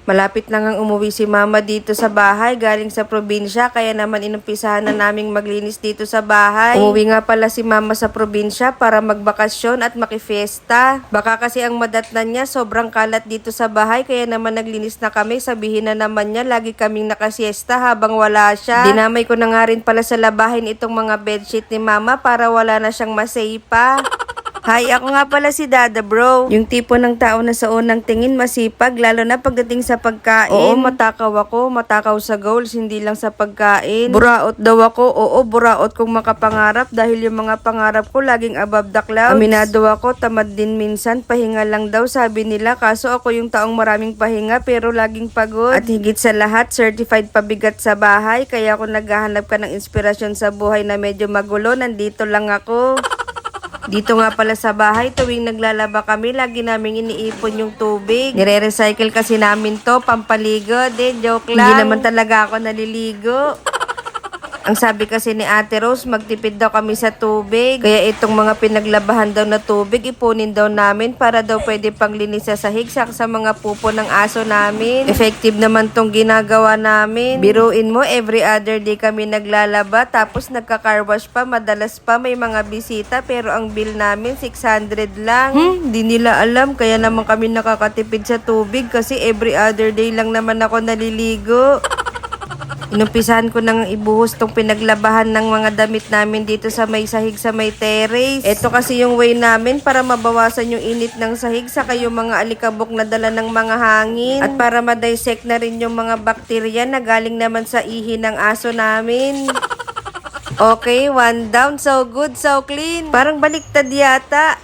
Malapit lang ang umuwi si mama dito sa bahay galing sa probinsya, kaya naman inumpisahan na naming maglinis dito sa bahay. Umuwi nga pala si mama sa probinsya para magbakasyon at makifiesta. Baka kasi ang madatnan niya sobrang kalat dito sa bahay, kaya naman naglinis na kami. Sabihin na naman niya lagi kaming nakasiesta habang wala siya. Dinamay ko na nga rin pala sa labahin itong mga bedsheet ni mama para wala na siyang maseipa. Hi, ako nga pala si Dada Bro. Yung tipo ng tao na sa unang tingin masipag, lalo na pagdating sa pagkain. Oo, matakaw ako, matakaw sa goals, hindi lang sa pagkain. Buraot daw ako, oo, buraot kong makapangarap dahil yung mga pangarap ko laging above the clouds. Aminado ako, tamad din minsan, pahinga lang daw sabi nila, kaso ako yung taong maraming pahinga pero laging pagod. At higit sa lahat, certified pabigat sa bahay, kaya kung naghahanap ka ng inspirasyon sa buhay na medyo magulo, nandito lang ako. Dito nga pala sa bahay, tuwing naglalaba kami, lagi naming iniipon yung tubig. Nire-recycle kasi namin to, pampaligo. Joke lang. Hindi naman talaga ako naliligo. Ang sabi kasi ni Ate Rose, magtipid daw kami sa tubig. Kaya itong mga pinaglabahan daw na tubig, ipunin daw namin para daw pwede panglinis sa sahig sa mga pupo ng aso namin. Effective naman tong ginagawa namin. Biruin mo, every other day kami naglalaba, tapos nagka-car wash pa, madalas pa may mga bisita, pero ang bill namin 600 lang. Di nila alam, kaya naman kami nakakatipid sa tubig kasi every other day lang naman ako naliligo. Inumpisahan ko nang ibuhos tong pinaglabahan ng mga damit namin dito sa may sahig sa may terrace. Ito kasi yung way namin para mabawasan yung init ng sahig saka yung mga alikabok na dala ng mga hangin. At para ma-dissect na rin yung mga bakterya na galing naman sa ihi ng aso namin. Okay, one down. So good, so clean. Parang baliktad yata.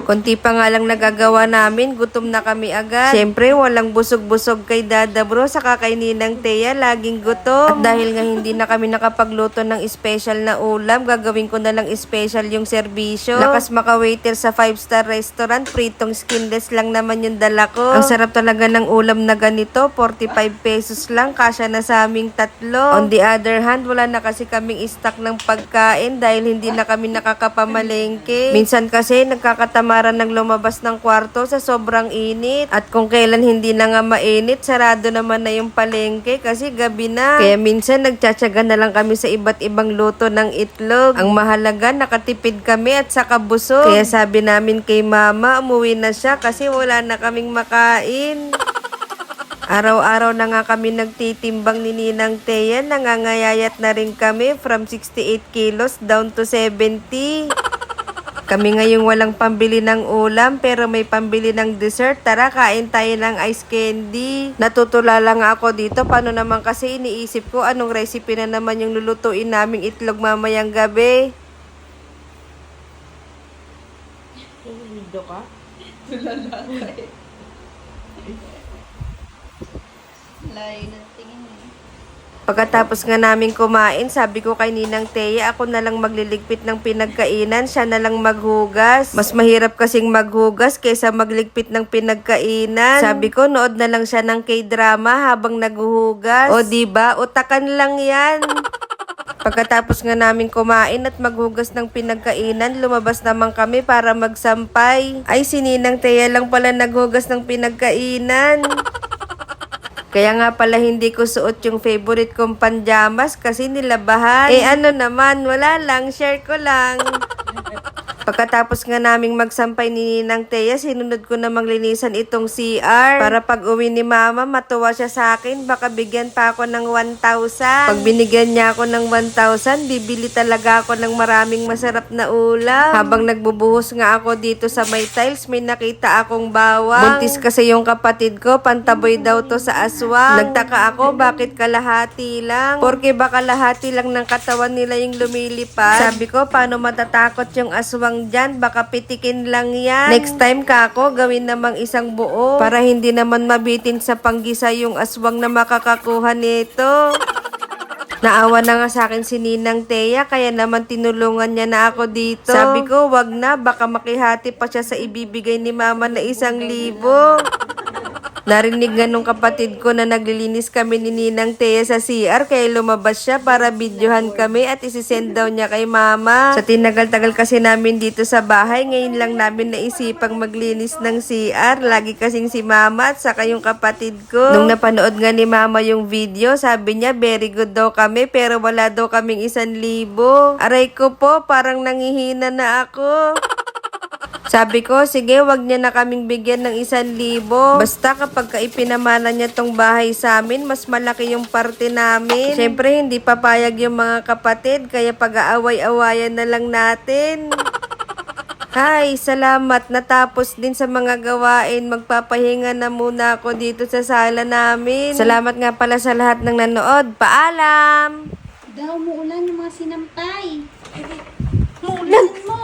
Konti pa nga lang nagagawa namin, gutom na kami agad. Siyempre, walang busog-busog kay Dada Bro, saka kay Ninang Thea, laging gutom. At dahil nga hindi na kami nakapagluto ng special na ulam, gagawin ko na lang special yung serbisyo. Lakas maka-waiter sa 5-star restaurant, pritong skinless lang naman yung dala ko. Ang sarap talaga ng ulam na ganito, 45 pesos lang, kasya na sa aming tatlo. On the other hand, wala na kasi kaming stock ng pagkain dahil hindi na kami nakakapamalengke. Minsan kasi nagkakatama ng lumabas ng kwarto sa sobrang init. At kung kailan hindi na nga mainit, sarado naman na yung palengke kasi gabi na. Kaya minsan nagtsatsaga na lang kami sa iba't ibang luto ng itlog. Ang mahalaga, nakatipid kami at saka busog. Kaya sabi namin kay mama, umuwi na siya kasi wala na kaming makain. Araw-araw na nga kami nagtitimbang ni Ninang Thea, nangangayayat na rin kami from 68 kilos down to 70. Kami ngayong walang pambili ng ulam pero may pambili ng dessert. Tara, kain tayo ng ice candy. Natutulala nga ako dito. Paano naman kasi iniisip ko anong recipe na naman yung lulutuin naming itlog mamayang gabi. Tumilido ka? Lalakay. Layo ng tingin eh. Pagkatapos nga namin kumain, sabi ko kay Ninang Thea, ako na lang magliligpit ng pinagkainan, siya na lang maghugas. Mas mahirap kasing maghugas kaysa magligpit ng pinagkainan. Sabi ko, nood na lang siya ng K-drama habang naghuhugas. O diba, utakan lang yan. Pagkatapos nga namin kumain at maghugas ng pinagkainan, lumabas naman kami para magsampay. Ay, si Ninang Thea lang pala naghugas ng pinagkainan. Kaya nga pala hindi ko suot yung favorite kong panjamas kasi nilabahan. Ano naman, wala lang, share ko lang. Pagkatapos nga naming magsampay ni Ninang Thea, sinunod ko na maglinisan itong CR. Para pag uwi ni Mama, matuwa siya sa akin. Baka bigyan pa ako ng 1,000. Pag binigyan niya ako ng 1,000, bibili talaga ako ng maraming masarap na ulam. Habang nagbubuhos nga ako dito sa may tiles, may nakita akong bawang. Buntis kasi yung kapatid ko, pantaboy daw to sa aswang. Nagtaka ako, bakit kalahati lang? Porque baka kalahati lang ng katawan nila yung lumilipad. Sabi ko, paano matatakot yung aswang dyan, baka pitikin lang yan. Next time kako, gawin namang isang buo para hindi naman mabitin sa panggisa yung aswang na makakakuha nito. Naawa na nga sa akin si Ninang Thea, kaya naman tinulungan niya na ako dito. Sabi ko, wag na, baka makihati pa siya sa ibibigay ni Mama na 1,000. Narinig nga nung kapatid ko na naglilinis kami ni Ninang Thea sa CR kaya lumabas siya para videohan kami at isisend daw niya kay mama. Sa tinagal-tagal kasi namin dito sa bahay, ngayon lang namin naisipang maglinis ng CR. Lagi kasing si mama at saka yung kapatid ko. Nung napanood nga ni mama yung video, sabi niya very good daw kami pero wala daw kaming 1,000. Aray ko po, parang nangihina na ako. Sabi ko, sige, wag niya na kaming bigyan ng 1,000. Basta kapag ipinamana niya tong bahay sa amin, mas malaki yung parte namin. Siyempre, hindi papayag yung mga kapatid, kaya pag-aaway-awayan na lang natin. Hi, salamat. Natapos din sa mga gawain. Magpapahinga na muna ako dito sa sala namin. Salamat nga pala sa lahat ng nanood. Paalam! Daw, muulan yung mga sinampay. Muulan mo.